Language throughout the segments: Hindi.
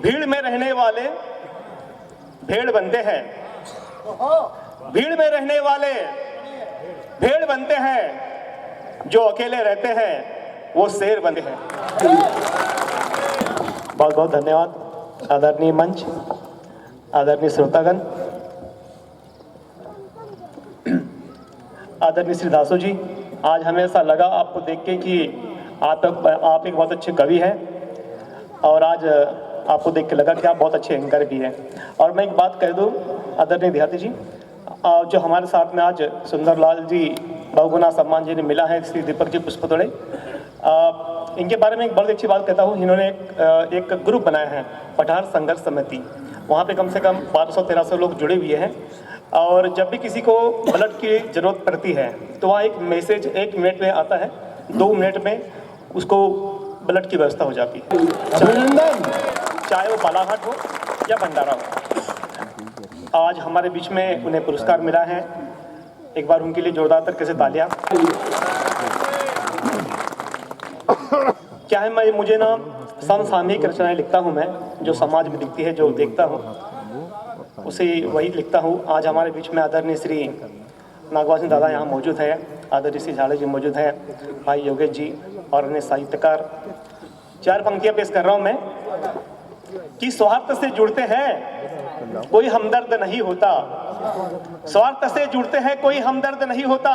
भीड़ में रहने वाले भेड़ बनते हैं, भीड़ में रहने वाले भेड़ बनते हैं, जो अकेले रहते हैं वो शेर बनते हैं। बहुत बहुत धन्यवाद आदरणीय मंच, आदरणीय श्रोतागण, आदरणीय श्री दासो जी। आज हमें ऐसा लगा आपको देख के कि आप एक बहुत अच्छे कवि हैं और आज आपको देख के लगा कि आप बहुत अच्छे एंकर भी हैं। और मैं एक बात कह दूं आदरणीय देहाती जी, जो हमारे साथ में आज सुंदरलाल जी बहुगुना सम्मान जी ने मिला है, श्री दीपक जी पुष्पतोड़े, इनके बारे में एक बड़ी अच्छी बात कहता हूँ। इन्होंने एक ग्रुप बनाया है पठार संघर्ष समिति, वहाँ पे कम से कम 1200-1300 लोग जुड़े हुए हैं और जब भी किसी को ब्लड की ज़रूरत पड़ती है तो वहाँ एक मैसेज 1 मिनट में आता है, 2 मिनट में उसको ब्लड की व्यवस्था हो जाती है, चाहे वो बालाघाट हो या भंडारा हो। आज हमारे बीच में उन्हें पुरस्कार मिला है, एक बार उनके लिए जोरदार तरीके से तालियां। क्या है, मुझे ना समसामयिक रचनाएं लिखता हूं मैं, जो समाज में दिखती है, जो देखता हूं उसे वही लिखता हूं। आज हमारे बीच में आदरणीय श्री नागवासी दादा यहाँ मौजूद है, आदरणीय श्री झाड़े जी मौजूद हैं, भाई योगेश जी और अन्य साहित्यकार। 4 पंक्तियां पेश कर रहा हूं मैं कि स्वार्थ से जुड़ते हैं कोई हमदर्द नहीं होता, स्वार्थ से जुड़ते हैं कोई हमदर्द नहीं होता,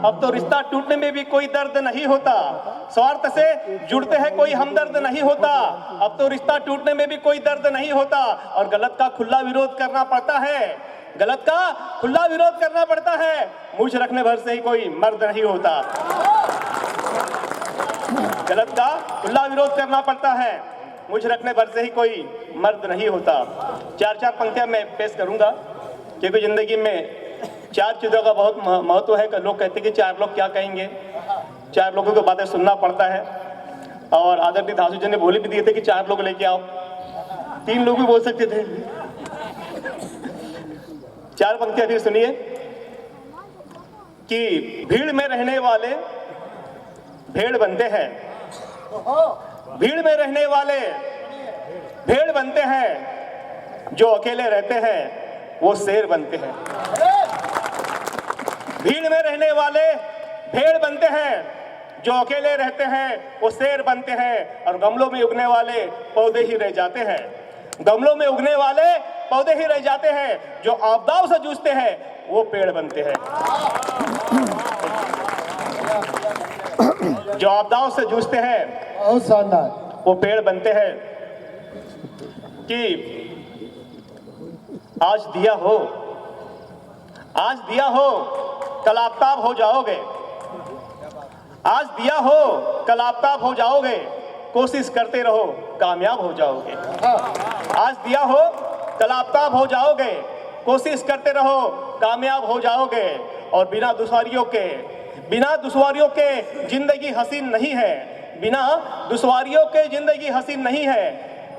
अब तो रिश्ता टूटने में भी कोई दर्द नहीं होता। स्वार्थ से जुड़ते हैं कोई हमदर्द नहीं होता, अब तो रिश्ता टूटने में भी कोई दर्द नहीं होता। और गलत का खुला विरोध करना पड़ता है, गलत का खुला विरोध करना पड़ता है, मूछ रखने भर से ही कोई मर्द नहीं होता। गलत का खुला विरोध करना पड़ता है, मूछ रखने भर से ही कोई मर्द नहीं होता। 4 पंक्तियां मैं पेश करूंगा क्योंकि जिंदगी में 4 चीज़ों का बहुत महत्व है। लोग कहते हैं कि 4 लोग क्या कहेंगे, 4 लोगों की बातें सुनना पड़ता है। और आदरणीय दासू जी ने बोले भी दिए थे कि 4 लोग लेके आओ, 3 लोग भी बोल सकते थे। 4 पंक्तियां फिर सुनिए कि भीड़ में रहने वाले भेड़ बनते हैं, भीड़ में रहने वाले भेड़ बनते हैं, जो अकेले रहते हैं वो शेर बनते हैं। भीड़ में रहने वाले भेड़ बनते हैं, जो अकेले रहते हैं वो शेर बनते हैं। और गमलों में उगने वाले पौधे ही रह जाते हैं, गमलों में उगने वाले पौधे ही रह जाते हैं, जो आपदाओं से जूझते हैं वो पेड़ बनते हैं। जो आपदाओं से जूझते हैं बहुत शानदार, वो पेड़ बनते हैं। कि आज दिया हो, आज दिया हो कल आफ्ताब हो जाओगे, आज दिया हो कल आफ्ताब हो जाओगे, कोशिश करते रहो कामयाब हो जाओगे। आज दिया हो कल आफ्ताब हो जाओगे, कोशिश करते रहो कामयाब हो जाओगे। और बिना दुश्वारियों के जिंदगी हसीन नहीं है, बिना दुश्वारियों के जिंदगी हसीन नहीं है।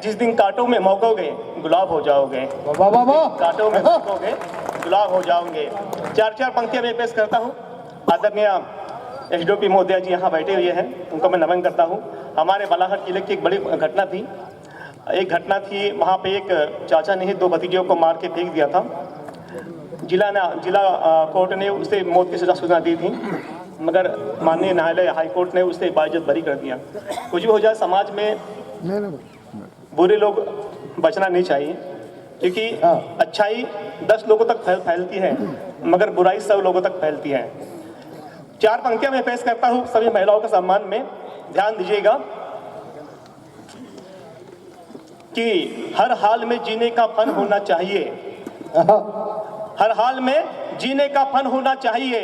जिस दिन कांटों में महकोगे गुलाब हो जाओगे, कांटों में महकोगे गुलाब हो जाओगे। 4 पंक्तियां मैं पेश करता हूं। आदरणीय एसडीओपी महोदय जी यहाँ बैठे हुए हैं, उनको मैं नमन करता हूँ। हमारे बालाघाट जिले की एक बड़ी घटना थी, वहाँ पे एक चाचा ने ही 2 भतीजों को मार के फेंक दिया था। जिला कोर्ट ने उसे मौत की सजा सुना दी थी, मगर माननीय न्यायालय हाई कोर्ट ने उसे बाइज्जत बरी कर दिया। कुछ भी हो जाए, समाज में बुरे लोग बचना नहीं चाहिए, क्योंकि अच्छाई 10 लोगों तक फैलती है मगर बुराई 100 लोगों तक फैलती है। 4 पंक्तियां मैं पेश करता हूं सभी महिलाओं के सम्मान में, ध्यान दीजिएगा कि हर हाल में जीने का फन होना चाहिए, हर हाल में जीने का फन होना चाहिए,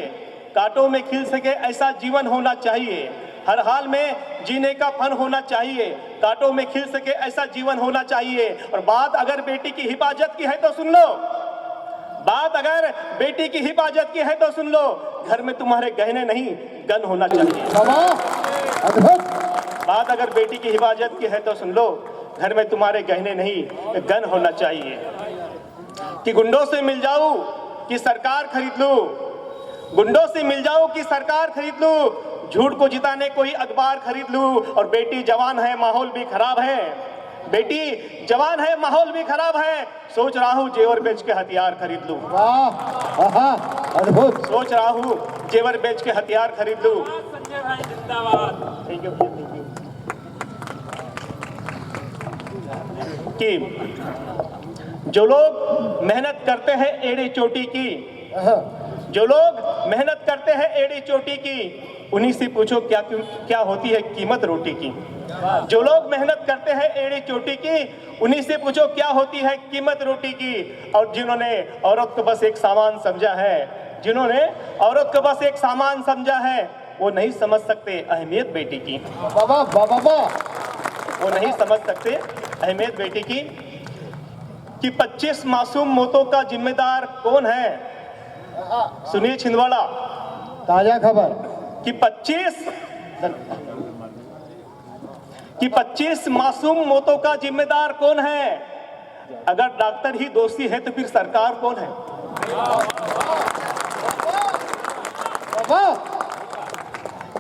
कांटों में खिल सके ऐसा जीवन होना चाहिए। हर हाल में जीने का फन होना चाहिए, कांटों में खिल सके ऐसा जीवन होना चाहिए। और बात अगर बेटी की हिफाजत की है तो सुन लो, बात अगर बेटी की हिफाजत की है तो सुन लो, घर में तुम्हारे गहने नहीं गन होना चाहिए। बात अगर बेटी की हिफाजत की है तो सुन लो, घर में तुम्हारे गहने नहीं गन होना चाहिए। कि गुंडों से मिल जाऊं कि सरकार खरीद लूं, गुंडों से मिल जाऊं कि सरकार खरीद लूं, झूठ को जिताने कोई अखबार खरीद लूं। और बेटी जवान है माहौल भी खराब है, बेटी जवान है, माहौल भी खराब है, सोच रहा हूँ जेवर बेच के हथियार खरीद लूं। वाह, अद्भुत। सोच रहा हूँ जेवर बेच के हथियार खरीद लूं। संजय भाई जिंदाबाद। Thank you. कि जो लोग मेहनत करते हैं एड़ी चोटी की, जो लोग मेहनत करते हैं एड़ी चोटी की, उन्हीं से पूछो क्या होती है कीमत रोटी की। जो लोग मेहनत करते हैं एड़ी चोटी की, उन्हीं से पूछो क्या होती है कीमत रोटी की। और जिन्होंने औरत को बस एक सामान समझा है, जिन्होंने औरत को बस एक सामान समझा है, वो नहीं समझ सकते अहमियत बेटी की। बाबा बाबा वाह। वो नहीं समझ सकते अहमियत बेटी की। कि 25 मासूम मौतों का जिम्मेदार कौन है? सुनिए छिंदवाड़ा, ताजा खबर कि 25 मासूम मौतों का जिम्मेदार कौन है? अगर डॉक्टर ही दोषी है तो फिर सरकार कौन है? बाबा।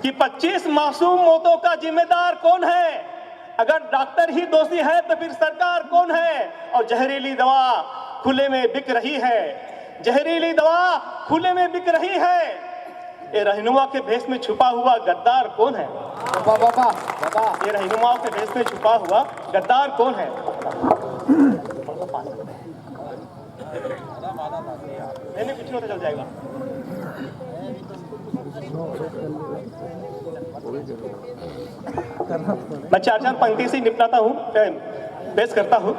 कि 25 मासूम मौतों का जिम्मेदार कौन है? अगर डॉक्टर ही दोषी है तो फिर सरकार कौन है? और जहरीली दवा खुले में बिक रही है, जहरीली दवा खुले में बिक रही है। ये रहनुमा के भेष में छुपा हुआ गद्दार कौन है? बाबा बाबा। ये रहनुमाओं के भेष में छुपा हुआ गद्दार कौन है? नहीं कुछ नहीं होता, चल जाएगा। मैं चार पंक्ति से निपटाता हूँ, पेश करता हूँ।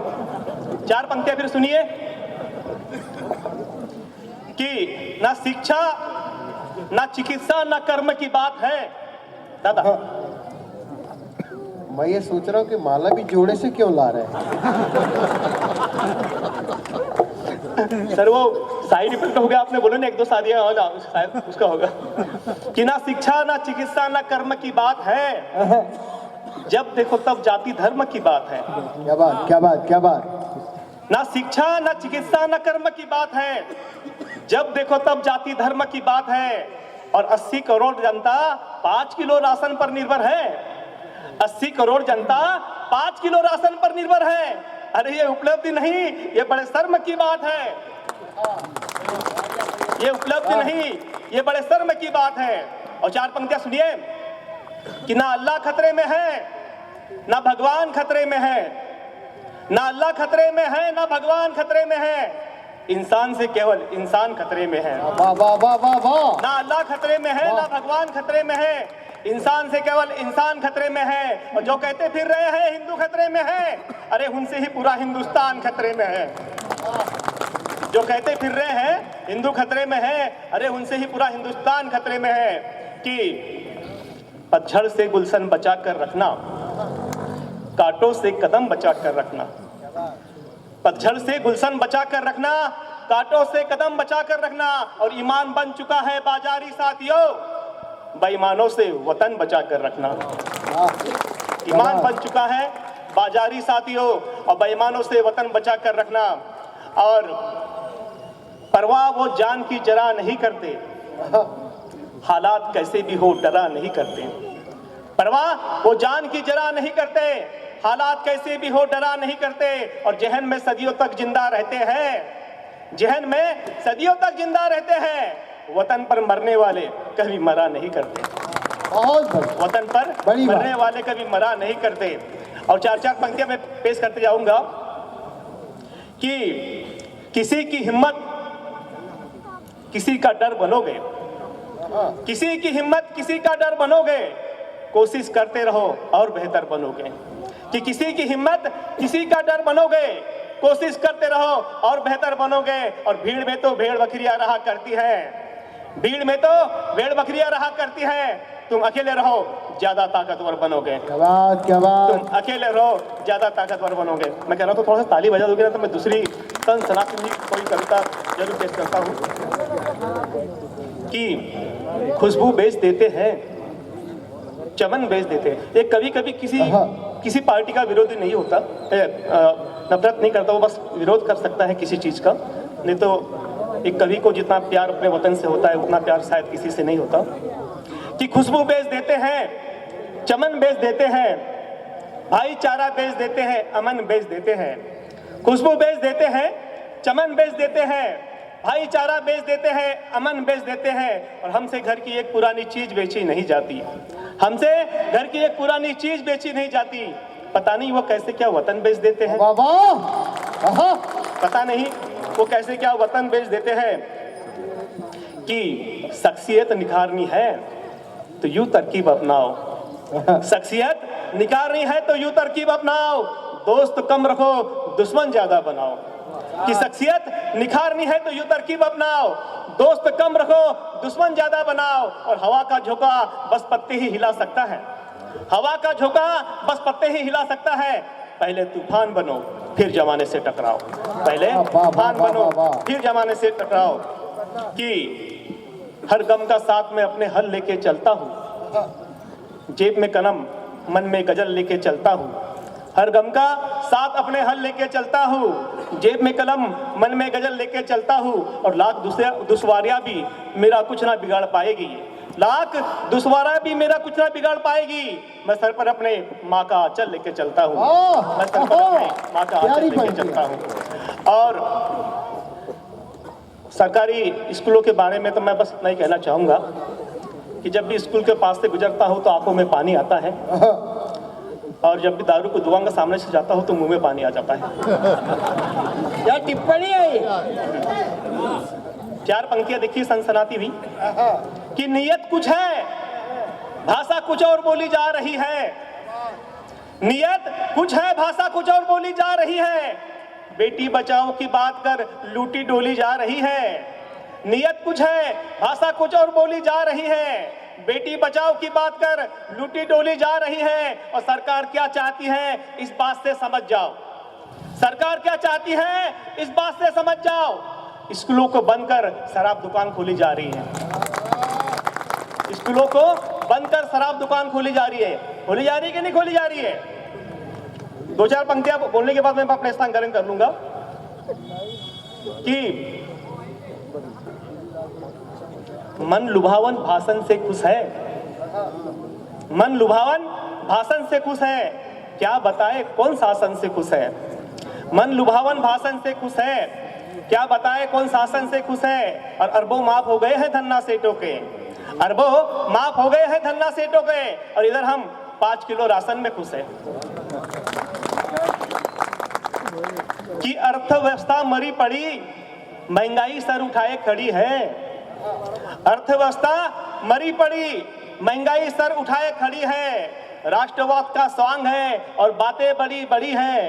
4 पंक्तियां फिर सुनिए। कि ना शिक्षा ना चिकित्सा ना कर्म की बात है। दादा मैं ये सोच रहा हूँ कि माला भी जोड़े से क्यों ला रहे हैं? सर वो साइड इफेक्ट हो गया, आपने बोला ना 1-2 शादियां हो ना, शायद उसका होगा। कि ना शिक्षा ना चिकित्सा ना कर्म की बात है, जब देखो तब जाति धर्म की बात है। क्या बात क्या बात क्या बात। ना शिक्षा ना चिकित्सा ना कर्म की बात है, जब देखो तब जाति धर्म की बात है। और 80 करोड़ जनता 5 किलो राशन पर निर्भर है। 80 करोड़ जनता 5 किलो राशन पर निर्भर है। अरे ये उपलब्धि नहीं, ये बड़े शर्म की बात है। ये उपलब्धि नहीं, ये बड़े शर्म की बात है। और 4 पंक्तियां सुनिए। कि ना अल्लाह खतरे में है ना भगवान खतरे में है, ना अल्लाह खतरे में है ना भगवान खतरे में है, इंसान से केवल इंसान खतरे में है। वाह वाह वाह वाह वाह। ना अल्लाह खतरे में है ना भगवान खतरे में है, इंसान से केवल इंसान खतरे में है। और जो कहते फिर रहे हैं हिंदू खतरे में है, अरे उनसे ही पूरा हिंदुस्तान खतरे में है। जो कहते फिर रहे हैं हिंदू खतरे में है, अरे उनसे ही पूरा हिंदुस्तान खतरे में है। कि पतझड़ से गुलशन बचा कर रखना, कांटों से कदम बचा कर रखना। पतझड़ से गुलशन बचा कर रखना, कांटों से कदम बचा कर रखना। और ईमान बन चुका है बाजारी साथियों, बेईमानों से वतन बचा कर रखना। ईमान बन चुका है बाजारी साथियों, और बेईमानों से वतन बचा कर रखना। और परवाह वो जान की जरा नहीं करते, हालात कैसे भी हो डरा नहीं करते। परवाह वो जान की जरा नहीं करते, हालात कैसे भी हो डरा नहीं करते। और जहन में सदियों तक जिंदा रहते हैं, जहन में सदियों तक जिंदा रहते हैं। वतन पर मरने वाले कभी मरा नहीं करते, बहुत बढ़िया। वतन पर मरने वाले कभी मरा नहीं करते। और 4 पंक्तियां मैं पेश करते जाऊंगा। कि किसी की हिम्मत किसी का डर बनोगे, किसी की हिम्मत किसी का डर बनोगे, कोशिश करते रहो और बेहतर बनोगे। कि किसी की हिम्मत किसी का डर बनोगे, कोशिश करते रहो और बेहतर बनोगे। और भीड़ में तो भेड़ बकरियां रहा करती है, भीड़ में तो भेड़ बकरियां रहा करती है। तुम अकेले रहो ज्यादा ताकतवर बनोगे, क्या बात क्या बात। तुम अकेले रहो ज्यादा ताकतवर बनोगे। मैं कह रहा हूँ तो थोड़ा सा ताली बजा दोगे ना, तो मैं दूसरी संत सनातन की कोई कविता जरूर पेश करता हूँ। कि खुशबू बेच देते हैं, चमन बेच देते हैं। एक कभी कभी किसी पार्टी का विरोधी नहीं होता, नफरत नहीं करता, वो बस विरोध कर सकता है किसी चीज का। नहीं तो एक कवि को जितना प्यार अपने वतन से होता है उतना प्यार शायद किसी से नहीं होता। कि खुशबू बेच देते हैं, चमन बेच देते हैं, भाईचारा बेच देते हैं, अमन बेच देते हैं, खुशबू बेच देते हैं, चमन बेच देते हैं, भाईचारा बेच देते हैं, अमन बेच देते हैं, और हमसे घर की एक पुरानी चीज बेची नहीं जाती। हमसे घर की एक पुरानी चीज बेची नहीं जाती। पता नहीं वो कैसे क्या वतन बेच देते हैं। वाह वाह। आहा। पता नहीं वो कैसे क्या वतन बेच देते हैं। कि शख्सियत निखारनी है तो यूं तरकीब अपनाओ, शख्सियत निखारनी है तो यूं तरकीब अपनाओ, दोस्त कम रखो दुश्मन ज्यादा बनाओ। कि शख्सियत निखारनी है तो यूं तरकीब अपनाओ, दोस्त कम रखो दुश्मन ज्यादा बनाओ। और हवा का झोंका बस पत्ते ही हिला सकता है, हवा का झोंका बस पत्ते ही हिला सकता है। पहले तूफान बनो फिर जमाने से टकराओ, पहले तूफान बनो फिर जमाने से टकराओ। कि हर गम का साथ में अपने हल लेके चलता हूँ, जेब में कलम मन में गजल लेके चलता हूँ। हर गम का साथ अपने हल लेके चलता हूँ, जेब में कलम मन में गजल लेके चलता हूँ। और लाख दुश्वारियाँ भी मेरा कुछ ना बिगाड़ पाएगी, लाख दुश्वारियाँ भी मेरा कुछ ना बिगाड़ पाएगी। मैं सर पर अपने माँ का आंचल लेके चलता हूँ, मैं सर पर अपने माँ का आंचल लेके चलता हूँ। और सरकारी स्कूलों के बारे में तो मैं बस इतना ही कहना चाहूँगा कि जब भी स्कूल के पास से गुजरता हूँ तो आंखों में पानी आता है, और जब भी दारू को दुआंगा सामने से जाता हूँ तो मुंह में पानी आ जाता है। क्या टिप्पणी है? 4 पंक्तियां देखिए सनसनाती हुई। कि नियत कुछ है भाषा कुछ और बोली जा रही है, नियत कुछ है भाषा कुछ और बोली जा रही है। बेटी बचाओ की बात कर लूटी डोली जा रही है। नियत कुछ है भाषा कुछ और बोली जा रही है, बेटी बचाओ की बात कर लूटी डोली जा रही है। और सरकार क्या चाहती है इस बात से समझ जाओ, सरकार क्या चाहती है इस बात से समझ जाओ। स्कूलों को बंद कर शराब दुकान खोली जा रही है, स्कूलों को बंद कर शराब दुकान खोली जा रही है। खोली जा रही है कि नहीं खोली जा रही है? 2-4 पंक्तियां बोलने के बाद मैं अपना स्थान ग्रहण कर लूंगा। कि मन लुभावन भाषण से खुश है, मन लुभावन भाषण से खुश है, क्या बताए कौन शासन से खुश है। मन लुभावन भाषण से खुश है, क्या बताए कौन शासन से खुश है। और अरबों माफ हो गए हैं धन्ना सेठों के, अरबों माफ हो गए हैं धन्ना सेठों के, और इधर हम 5 किलो राशन में खुश है। कि अर्थव्यवस्था मरी पड़ी महंगाई सर उठाए खड़ी है, अर्थव्यवस्था मरी पड़ी महंगाई सर उठाए खड़ी है। राष्ट्रवाद का सॉन्ग है और बातें बड़ी बड़ी हैं,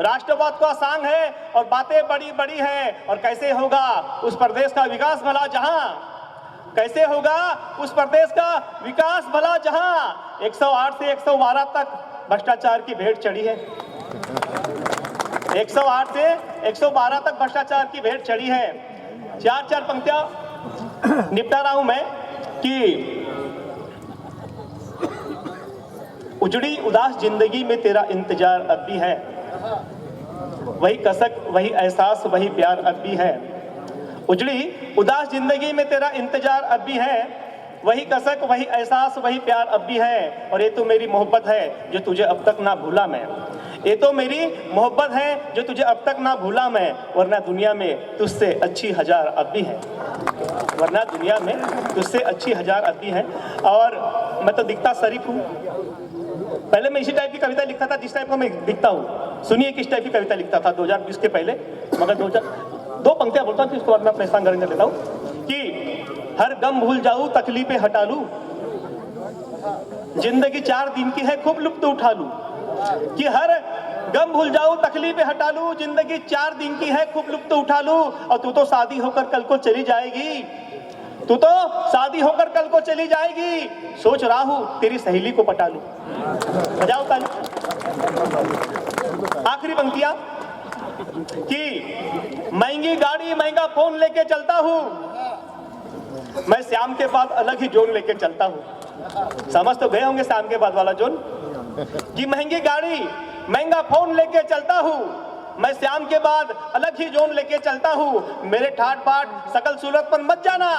राष्ट्रवाद का सॉन्ग है और बातें बड़ी बड़ी हैं। और कैसे होगा उस प्रदेश का विकास भला जहां, कैसे होगा उस प्रदेश का विकास भला जहां 108 से 112 तक भ्रष्टाचार की भेंट चढ़ी है, 108 से 112 तक भ्रष्टाचार की भेंट चढ़ी है। 4 पंक्तियां निपटा रहा हूं मैं। कि उजड़ी उदास जिंदगी में तेरा इंतजार अब भी है, वही कसक वही एहसास वही प्यार अब भी है। उजड़ी उदास जिंदगी में तेरा इंतजार अब भी है, वही कसक वही एहसास वही प्यार अब भी है। और ये तो मेरी मोहब्बत है जो तुझे अब तक ना भूला मैं, ये तो मेरी मोहब्बत है जो तुझे अब तक ना भूला मैं। वरना दुनिया में तुझसे अच्छी हजार अब भी है, वरना दुनिया में तुझसे अच्छी हजार अब भी है। और मैं तो दिखता शरीफ हूँ, पहले मैं इसी टाइप की कविता लिखता था जिस टाइप का मैं दिखता हूँ। सुनिए किस टाइप की कविता लिखता था 2020 के पहले, मगर 2 पंक्तियां बोलता हूँ फिर उसके बाद मैं अपने स्थान ग्रहण कर लेता हूँ। कि हर गम भूल जाऊँ तकलीफें हटा लूँ, जिंदगी 4 दिन की है खूब लुत्फ उठा लूँ। कि हर गम भूल जाऊँ तकलीफें हटा लूँ, जिंदगी 4 दिन की है खूब लुत्फ उठा लूँ। और तू तो शादी होकर कल को चली जाएगी, तू तो शादी होकर कल को चली जाएगी, सोच रहा हूँ तेरी सहेली को पटा लूं। बजाओ ताली। आखिरी पंक्तियां। कि महंगी गाड़ी महंगा फोन लेके चलता हूँ, मैं श्याम के बाद अलग ही जोन लेके चलता हूँ। समझ तो गए होंगे श्याम के बाद वाला जोन। कि महंगी गाड़ी महंगा फोन लेके चलता हूँ, मैं श्याम के बाद अलग ही जोन लेके चलता हूँ। मेरे ठाट बाट सकल सूरत पर मत जाना,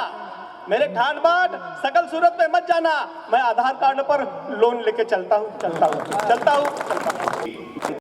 मेरे ठाट बाट सकल सूरत पे मत जाना, मैं आधार कार्ड पर लोन लेके चलता हूँ, चलता हूँ, चलता हूँ, चलता हूँ।